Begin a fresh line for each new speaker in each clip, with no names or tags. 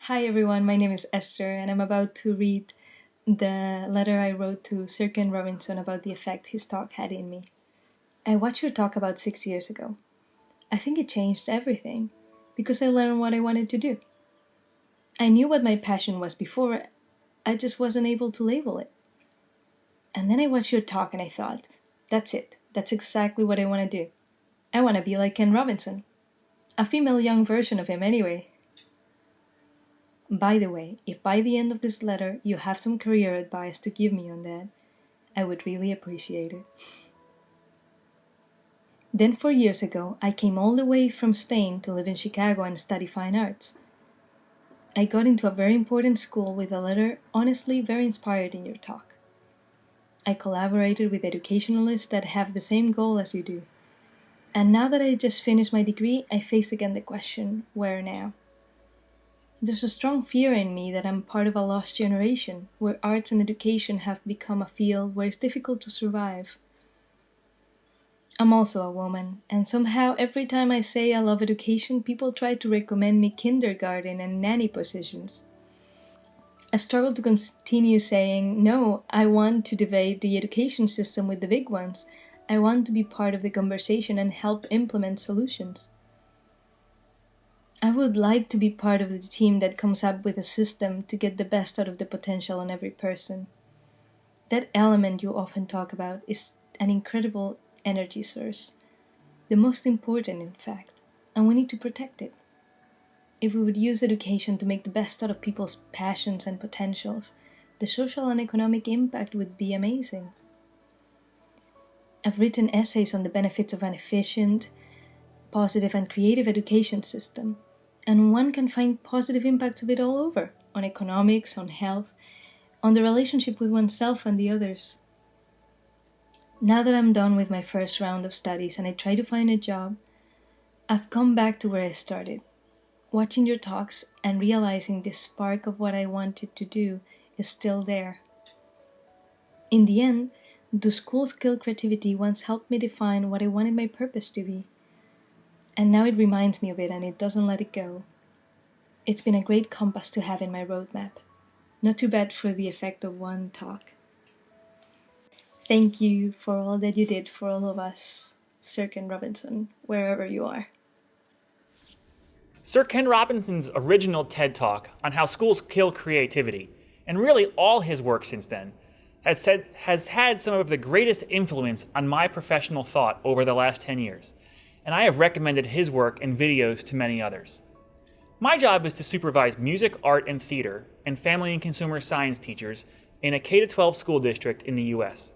Hi everyone, my name is Esther, and I'm about to read the letter I wrote to Sir Ken Robinson about the effect his talk had in me. I watched your talk about 6 years ago. I think it changed everything, because I learned what I wanted to do. I knew what my passion was before, I just wasn't able to label it. And then I watched your talk and I thought, that's it, that's exactly what I want to do. I want to be like Ken Robinson. A female young version of him anyway. By the way, if by the end of this letter you have some career advice to give me on that, I would really appreciate it. Then 4 years ago, I came all the way from Spain to live in Chicago and study fine arts. I got into a very important school with a letter honestly very inspired in your talk. I collaborated with educationalists that have the same goal as you do. And now that I just finished my degree, I face again the question, where now? There's a strong fear in me that I'm part of a lost generation, where arts and education have become a field where it's difficult to survive. I'm also a woman, and somehow every time I say I love education, people try to recommend me kindergarten and nanny positions. I struggle to continue saying, no, I want to debate the education system with the big ones. I want to be part of the conversation and help implement solutions. I would like to be part of the team that comes up with a system to get the best out of the potential in every person. That element you often talk about is an incredible energy source, the most important in fact, and we need to protect it. If we would use education to make the best out of people's passions and potentials, the social and economic impact would be amazing. I've written essays on the benefits of an efficient, positive and creative education system, and one can find positive impacts of it all over, on economics, on health, on the relationship with oneself and the others. Now that I'm done with my first round of studies and I try to find a job, I've come back to where I started, watching your talks and realizing the spark of what I wanted to do is still there. In the end, the school skill creativity once helped me define what I wanted my purpose to be. And now it reminds me of it and it doesn't let it go. It's been a great compass to have in my roadmap. Not too bad for the effect of one talk. Thank you for all that you did for all of us, Sir Ken Robinson, wherever you are.
Sir Ken Robinson's original TED Talk on how schools kill creativity, and really all his work since then, has had some of the greatest influence on my professional thought over the last 10 years. And I have recommended his work and videos to many others. My job is to supervise music, art, and theater, and family and consumer science teachers in a K-12 school district in the US.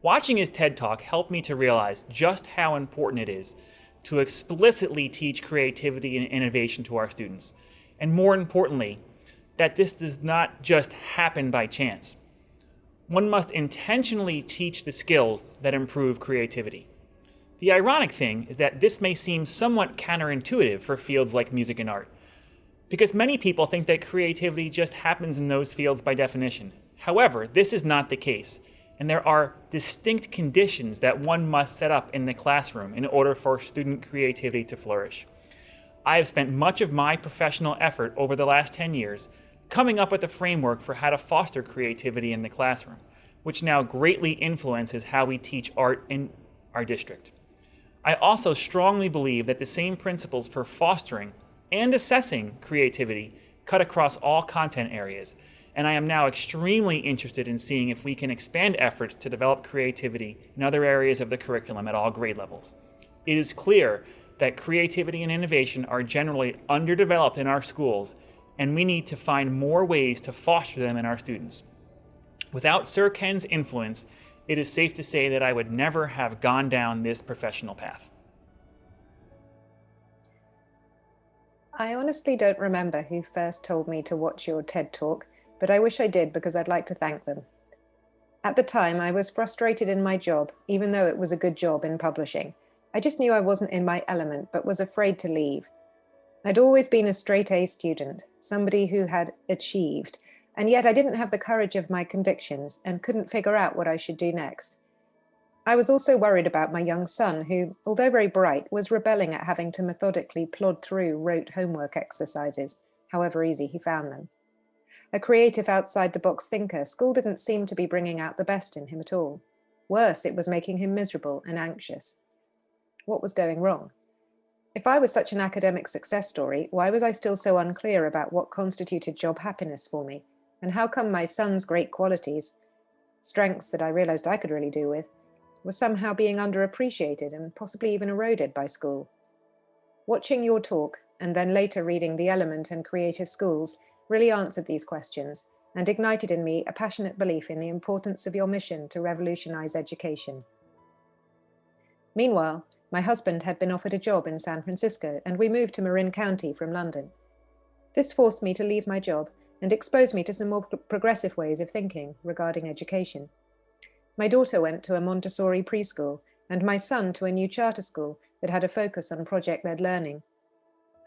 Watching his TED Talk helped me to realize just how important it is to explicitly teach creativity and innovation to our students, and more importantly, that this does not just happen by chance. One must intentionally teach the skills that improve creativity. The ironic thing is that this may seem somewhat counterintuitive for fields like music and art, because many people think that creativity just happens in those fields by definition. However, this is not the case, and there are distinct conditions that one must set up in the classroom in order for student creativity to flourish. I have spent much of my professional effort over the last 10 years coming up with a framework for how to foster creativity in the classroom, which now greatly influences how we teach art in our district. I also strongly believe that the same principles for fostering and assessing creativity cut across all content areas, and I am now extremely interested in seeing if we can expand efforts to develop creativity in other areas of the curriculum at all grade levels. It is clear that creativity and innovation are generally underdeveloped in our schools, and we need to find more ways to foster them in our students. Without Sir Ken's influence, it is safe to say that I would never have gone down this professional path.
I honestly don't remember who first told me to watch your TED Talk, but I wish I did because I'd like to thank them. At the time, I was frustrated in my job, even though it was a good job in publishing. I just knew I wasn't in my element, but was afraid to leave. I'd always been a straight A student, somebody who had achieved, and yet I didn't have the courage of my convictions and couldn't figure out what I should do next. I was also worried about my young son, who, although very bright, was rebelling at having to methodically plod through rote homework exercises, however easy he found them. A creative outside-the-box thinker, school didn't seem to be bringing out the best in him at all. Worse, it was making him miserable and anxious. What was going wrong? If I was such an academic success story, why was I still so unclear about what constituted job happiness for me? And how come my son's great qualities, strengths that I realized I could really do with, were somehow being underappreciated and possibly even eroded by school? Watching your talk, and then later reading The Element and Creative Schools, really answered these questions and ignited in me a passionate belief in the importance of your mission to revolutionize education. Meanwhile, my husband had been offered a job in San Francisco, and we moved to Marin County from London. This forced me to leave my job and exposed me to some more progressive ways of thinking regarding education. My daughter went to a Montessori preschool, and my son to a new charter school that had a focus on project-led learning.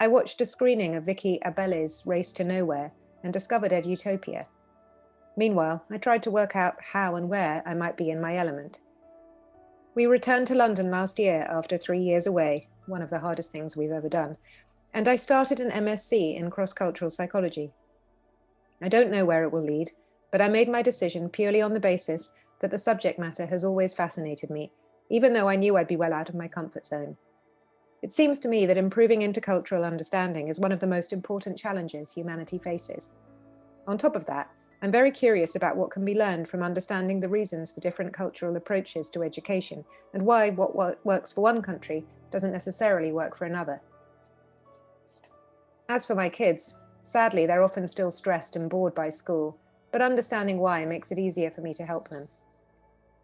I watched a screening of Vicky Abele's Race to Nowhere and discovered Edutopia. Meanwhile, I tried to work out how and where I might be in my element. We returned to London last year after 3 years away, one of the hardest things we've ever done, and I started an MSc in cross-cultural psychology. I don't know where it will lead, but I made my decision purely on the basis that the subject matter has always fascinated me, even though I knew I'd be well out of my comfort zone. It seems to me that improving intercultural understanding is one of the most important challenges humanity faces. On top of that, I'm very curious about what can be learned from understanding the reasons for different cultural approaches to education and why what works for one country doesn't necessarily work for another. As for my kids, sadly, they're often still stressed and bored by school, but understanding why makes it easier for me to help them.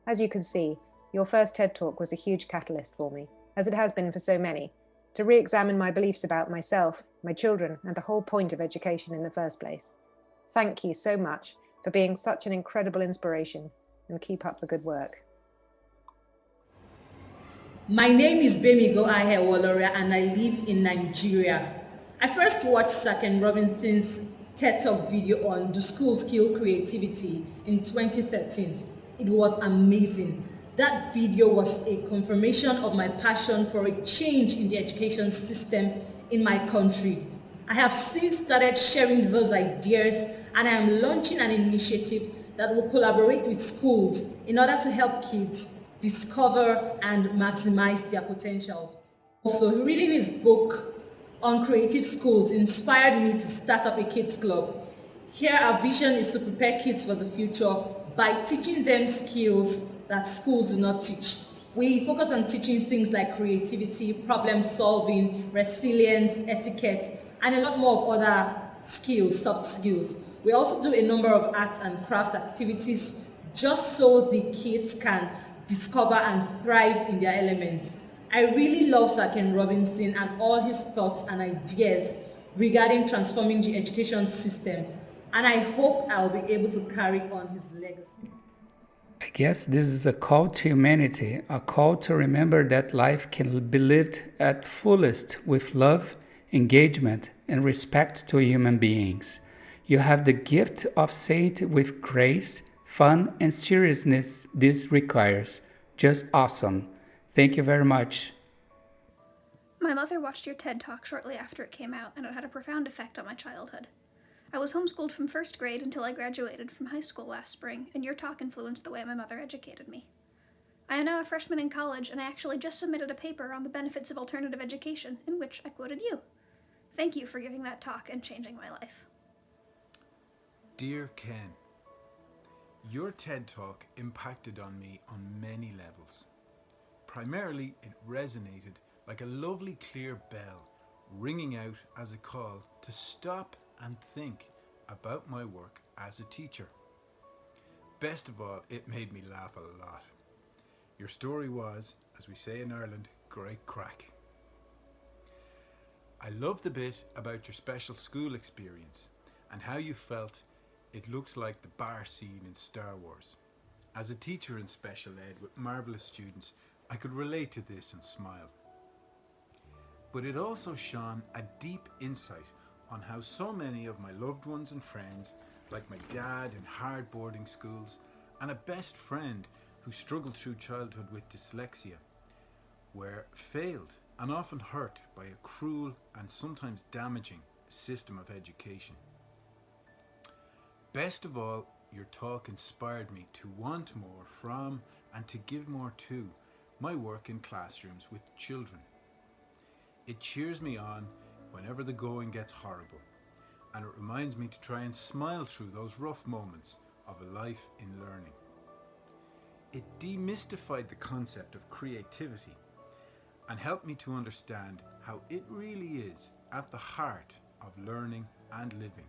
As you can see, your first TED Talk was a huge catalyst for me, as it has been for so many, to re-examine my beliefs about myself, my children, and the whole point of education in the first place. Thank you so much for being such an incredible inspiration, and keep up the good work.
My name is Bemigo Ahewoloria and I live in Nigeria. I first watched Saken Robinson's TED Talk video on Do Schools Kill Creativity in 2013. It was amazing. That video was a confirmation of my passion for a change in the education system in my country. I have since started sharing those ideas, and I am launching an initiative that will collaborate with schools in order to help kids discover and maximize their potentials. Also, reading his book on creative schools inspired me to start up a kids club. Here, our vision is to prepare kids for the future by teaching them skills that schools do not teach. We focus on teaching things like creativity, problem solving, resilience, etiquette, and a lot more of other skills, soft skills. We also do a number of arts and craft activities just so the kids can discover and thrive in their elements. I really love Saken Robinson and all his thoughts and ideas regarding transforming the education system, and I hope I'll be able to carry on his legacy.
I guess this is a call to humanity, a call to remember that life can be lived at fullest with love, engagement, and respect to human beings. You have the gift of saying it with grace, fun, and seriousness this requires. Just awesome. Thank you very much.
My mother watched your TED Talk shortly after it came out, and it had a profound effect on my childhood. I was homeschooled from first grade until I graduated from high school last spring, and your talk influenced the way my mother educated me. I am now a freshman in college, and I actually just submitted a paper on the benefits of alternative education, in which I quoted you. Thank you for giving that talk and changing my life.
Dear Ken, your TED Talk impacted on me on many levels. Primarily, it resonated like a lovely clear bell, ringing out as a call to stop and think about my work as a teacher. Best of all, it made me laugh a lot. Your story was, as we say in Ireland, great crack. I love the bit about your special school experience and how you felt it looked like the bar scene in Star Wars. As a teacher in special ed with marvellous students, I could relate to this and smile. But it also shone a deep insight on how so many of my loved ones and friends, like my dad in hard boarding schools, and a best friend who struggled through childhood with dyslexia, were failed and often hurt by a cruel and sometimes damaging system of education. Best of all, your talk inspired me to want more from and to give more to my work in classrooms with children. It cheers me on whenever the going gets horrible, and it reminds me to try and smile through those rough moments of a life in learning. It demystified the concept of creativity and helped me to understand how it really is at the heart of learning and living.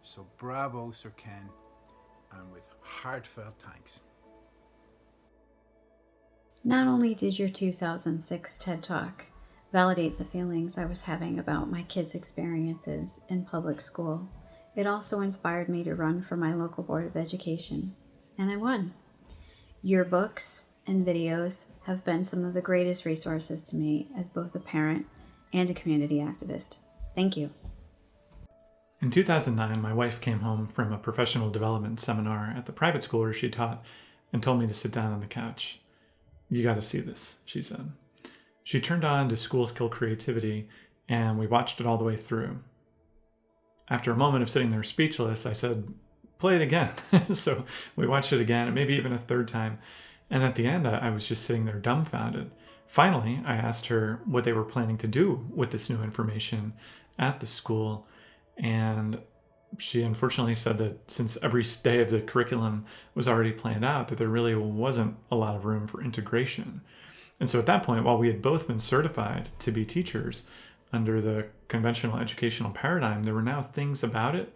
So bravo, Sir Ken, and with heartfelt thanks.
Not only did your 2006 TED Talk validate the feelings I was having about my kids' experiences in public school, it also inspired me to run for my local Board of Education, and I won. Your books and videos have been some of the greatest resources to me as both a parent and a community activist. Thank you.
In 2009, my wife came home from a professional development seminar at the private school where she taught and told me to sit down on the couch. "You got to see this," she said. She turned on to Schools Kill Creativity, and we watched it all the way through. After a moment of sitting there speechless, I said, "Play it again." So we watched it again, and maybe even a third time. And at the end, I was just sitting there dumbfounded. Finally, I asked her what they were planning to do with this new information at the school. And she unfortunately said that since every day of the curriculum was already planned out, that there really wasn't a lot of room for integration. And so at that point, while we had both been certified to be teachers under the conventional educational paradigm, there were now things about it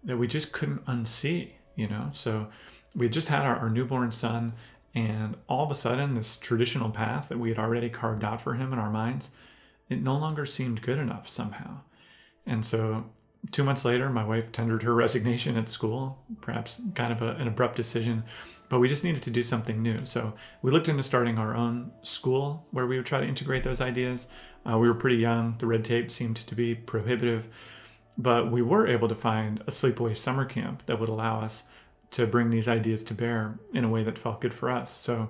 that we just couldn't unsee, So we had just had our newborn son, and all of a sudden, this traditional path that we had already carved out for him in our minds, it no longer seemed good enough somehow. And so 2 months later, my wife tendered her resignation at school, perhaps kind of an abrupt decision, but we just needed to do something new. So we looked into starting our own school where we would try to integrate those ideas. We were pretty young. The red tape seemed to be prohibitive, but we were able to find a sleepaway summer camp that would allow us to bring these ideas to bear in a way that felt good for us. So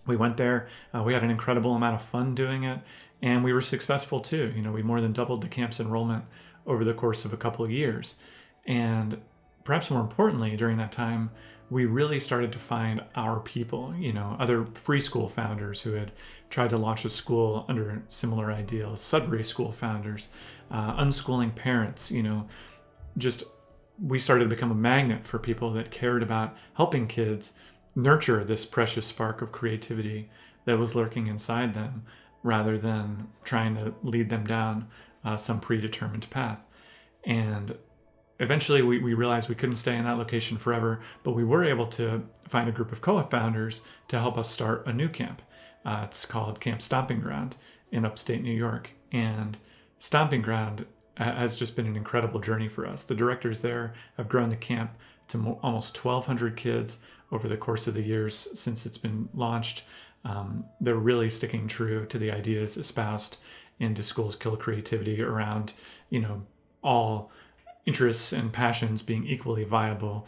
we went there. We had an incredible amount of fun doing it, and we were successful too. We more than doubled the camp's enrollment over the course of a couple of years. And perhaps more importantly, during that time, we really started to find our people, other free school founders who had tried to launch a school under similar ideals, Sudbury school founders, unschooling parents, we started to become a magnet for people that cared about helping kids nurture this precious spark of creativity that was lurking inside them, rather than trying to lead them down some predetermined path. And eventually we realized we couldn't stay in that location forever, but we were able to find a group of co-op founders to help us start a new camp. It's called Camp Stomping Ground in upstate New York. And Stomping Ground has just been an incredible journey for us. The directors there have grown the camp to almost 1,200 kids over the course of the years since it's been launched. They're really sticking true to the ideas espoused into Schools Kill Creativity around, all interests and passions being equally viable,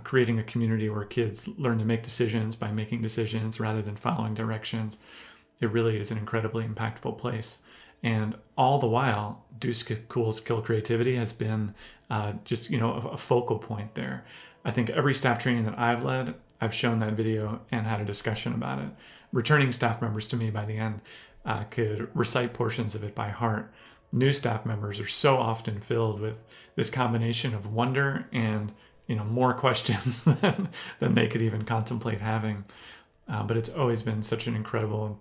creating a community where kids learn to make decisions by making decisions rather than following directions. It really is an incredibly impactful place. And all the while, Do Schools Kill Creativity has been just, a focal point there. I think every staff training that I've led, I've shown that video and had a discussion about it. Returning staff members to me by the end could recite portions of it by heart. New staff members are so often filled with this combination of wonder and more questions than they could even contemplate having. But it's always been such an incredible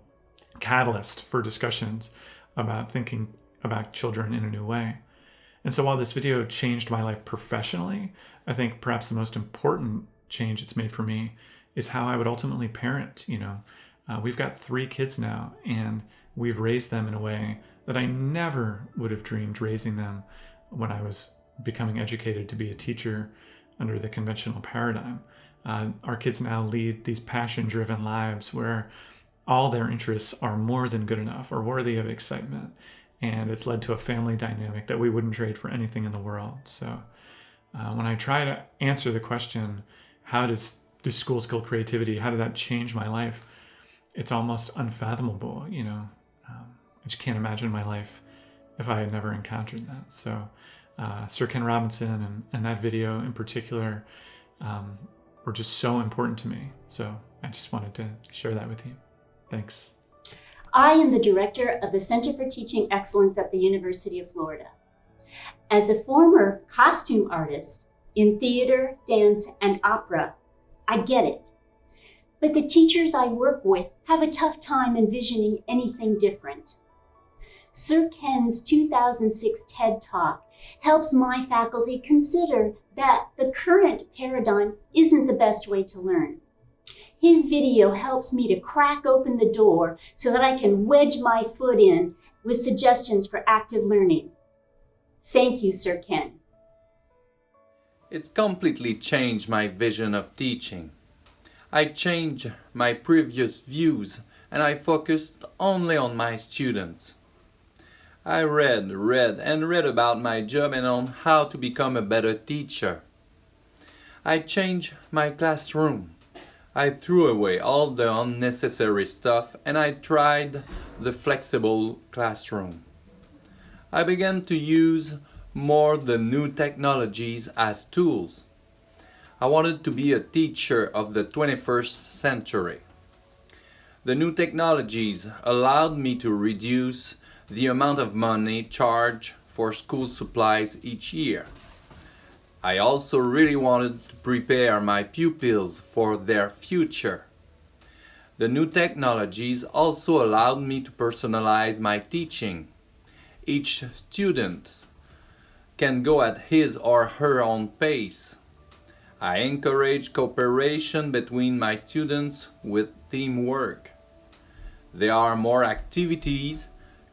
catalyst for discussions about thinking about children in a new way. And so while this video changed my life professionally, I think perhaps the most important change it's made for me is how I would ultimately parent. We've got 3 kids now, and we've raised them in a way that I never would have dreamed raising them when I was becoming educated to be a teacher under the conventional paradigm. Our kids now lead these passion-driven lives where all their interests are more than good enough or worthy of excitement. And it's led to a family dynamic that we wouldn't trade for anything in the world. So when I try to answer the question, how does Schools Kill Creativity, how did that change my life? It's almost unfathomable, I just can't imagine my life if I had never encountered that. So Sir Ken Robinson and that video in particular were just so important to me. So I just wanted to share that with you. Thanks.
I am the director of the Center for Teaching Excellence at the University of Florida. As a former costume artist in theater, dance, and opera, I get it. But the teachers I work with have a tough time envisioning anything different. Sir Ken's 2006 TED Talk helps my faculty consider that the current paradigm isn't the best way to learn. His video helps me to crack open the door so that I can wedge my foot in with suggestions for active learning. Thank you, Sir Ken.
It's completely changed my vision of teaching. I changed my previous views and I focused only on my students. I read about my job and on how to become a better teacher. I changed my classroom. I threw away all the unnecessary stuff and I tried the flexible classroom. I began to use more the new technologies as tools. I wanted to be a teacher of the 21st century. The new technologies allowed me to reduce the amount of money charged for school supplies each year. I also really wanted to prepare my pupils for their future. The new technologies also allowed me to personalize my teaching. Each student can go at his or her own pace. I encourage cooperation between my students with teamwork. There are more activities,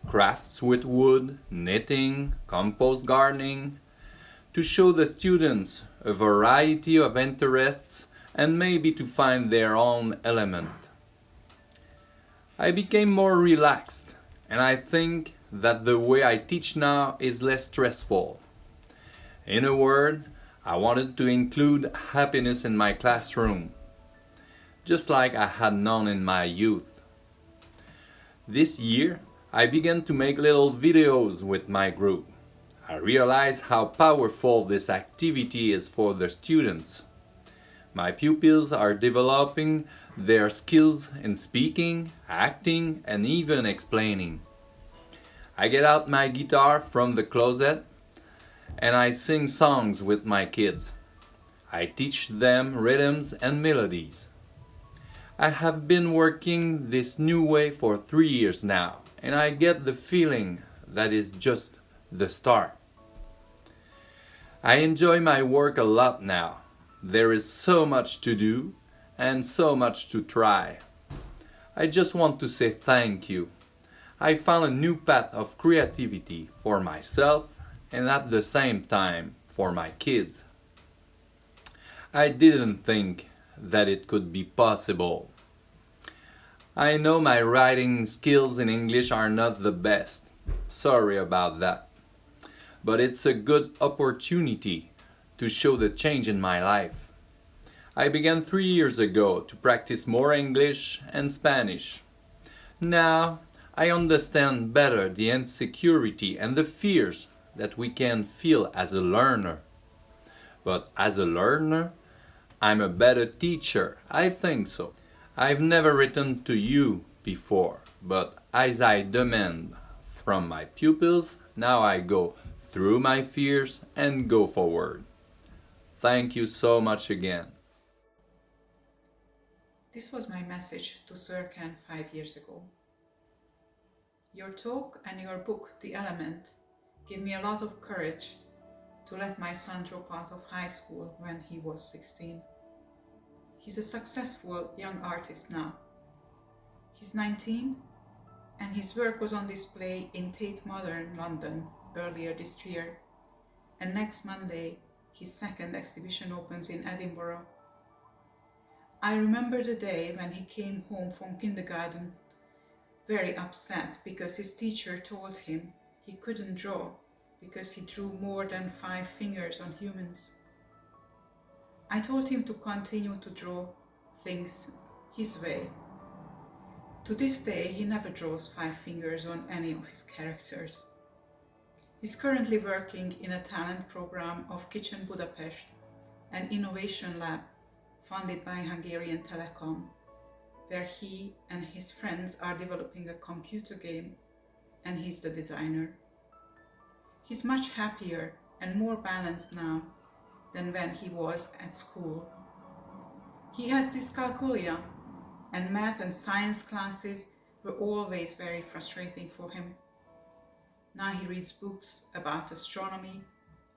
crafts with wood, knitting, compost gardening, to show the students a variety of interests and maybe to find their own element. I became more relaxed and I think that the way I teach now is less stressful. In a word, I wanted to include happiness in my classroom, just like I had known in my youth. This year, I began to make little videos with my group. I realized how powerful this activity is for the students. My pupils are developing their skills in speaking, acting, and even explaining. I get out my guitar from the closet and I sing songs with my kids. I teach them rhythms and melodies. I have been working this new way for 3 years now, and I get the feeling that is just the start. I enjoy my work a lot now. There is so much to do and so much to try. I just want to say thank you. I found a new path of creativity for myself and at the same time for my kids. I didn't think that it could be possible. I know my writing skills in English are not the best. Sorry about that. But it's a good opportunity to show the change in my life. I began 3 years ago to practice more English and Spanish. Now I understand better the insecurity and the fears that we can feel as a learner. But as a learner, I'm a better teacher. I think so. I've never written to you before, but as I demand from my pupils, now I go through my fears and go forward. Thank you so much again.
This was my message to Sir Ken 5 years ago. Your talk and your book, The Element, gave me a lot of courage to let my son drop out of high school when he was 16. He's a successful young artist now. He's 19 and his work was on display in Tate Modern, London, earlier this year. And next Monday, his second exhibition opens in Edinburgh. I remember the day when he came home from kindergarten, very upset because his teacher told him he couldn't draw because he drew more than 5 fingers on humans. I told him to continue to draw things his way. To this day, he never draws 5 fingers on any of his characters. He's currently working in a talent program of Kitchen Budapest, an innovation lab funded by Hungarian Telecom, where he and his friends are developing a computer game and he's the designer. He's much happier and more balanced now than when he was at school. He has dyscalculia, and math and science classes were always very frustrating for him. Now he reads books about astronomy,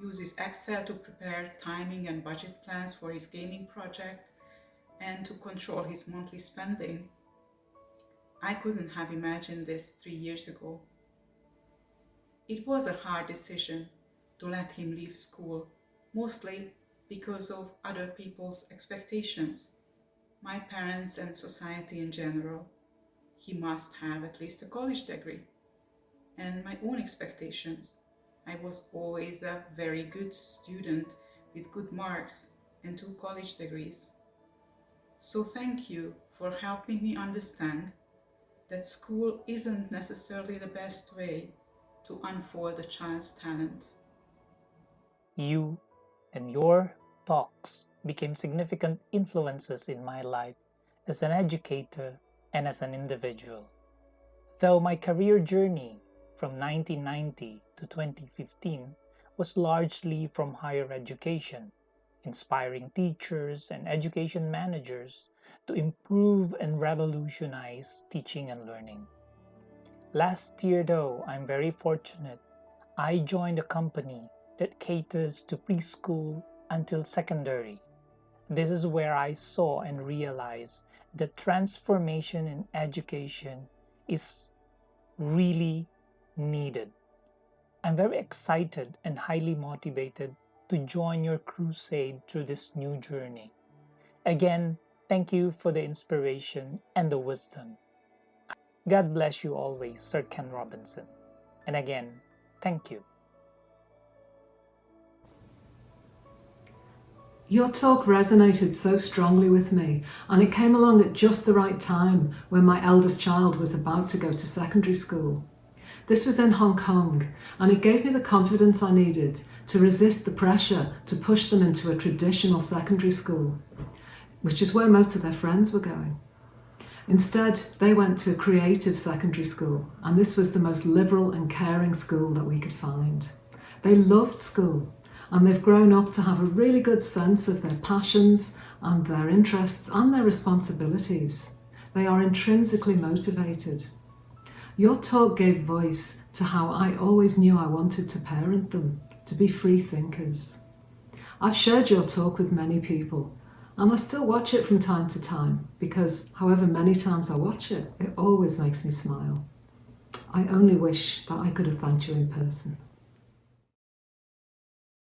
uses Excel to prepare timing and budget plans for his gaming project, and to control his monthly spending. I couldn't have imagined this 3 years ago. It was a hard decision to let him leave school, mostly because of other people's expectations, my parents and society in general. He must have at least a college degree, and my own expectations. I was always a very good student with good marks and 2 college degrees. So thank you for helping me understand that school isn't necessarily the best way to unfold a child's talent.
You and your talks became significant influences in my life as an educator and as an individual. Though my career journey from 1990 to 2015 was largely from higher education, inspiring teachers and education managers to improve and revolutionize teaching and learning. Last year, though, I'm very fortunate. I joined a company that caters to preschool until secondary. This is where I saw and realized that transformation in education is really needed. I'm very excited and highly motivated to join your crusade through this new journey. Again, thank you for the inspiration and the wisdom. God bless you always, Sir Ken Robinson. And again, thank you.
Your talk resonated so strongly with me, and it came along at just the right time when my eldest child was about to go to secondary school. This was in Hong Kong, and it gave me the confidence I needed to resist the pressure to push them into a traditional secondary school, which is where most of their friends were going. Instead, they went to a creative secondary school, and this was the most liberal and caring school that we could find. They loved school, and they've grown up to have a really good sense of their passions and their interests and their responsibilities. They are intrinsically motivated. Your talk gave voice to how I always knew I wanted to parent them, to be free thinkers. I've shared your talk with many people, and I still watch it from time to time because however many times I watch it, it always makes me smile. I only wish that I could have thanked you in person.